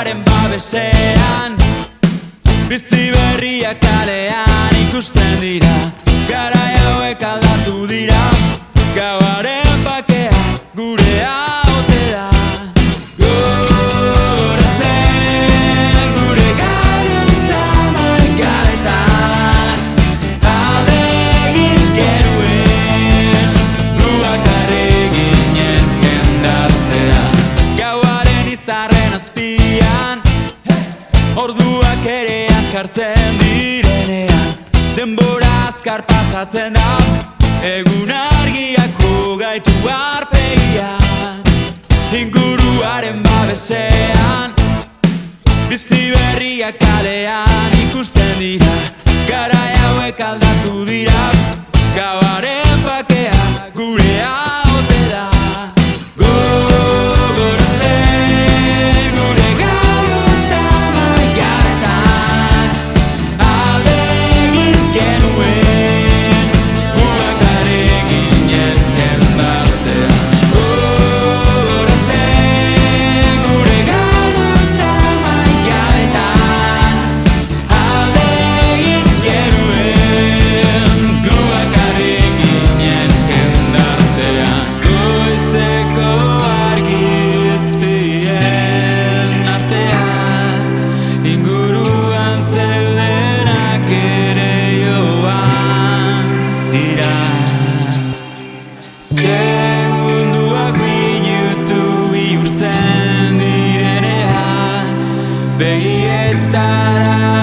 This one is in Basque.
inguruaren babesean, bizi berriak kalean ikusten dira. Garai hauek aldatu dira, gauaren bakea gurea ote da. Gogoratzen gure garuza markaretan, alde egin genuen, duakarri ginen jendartea. Gauaren izarren azpian, orduak ere askartzen direnean, denbora azkar pasatzen da, egun argiak gaitu arpegian. Inguruaren babesean, bizi berriak kalean ikusten dira. Garai hauek aldatu dira, gauaren bakea gurea ote da. Gogoratzen gure garuza markaretan, alde egin genuen, duakarri ginen jendartean. Gogoratzen gure garuza markaretan, alde egin genuen, duakarri ginen jendartean. Goizeko argizpien artean, inguruan zeudenak ere joan dira. Segunduak minutu bihurtzen direnean, begietara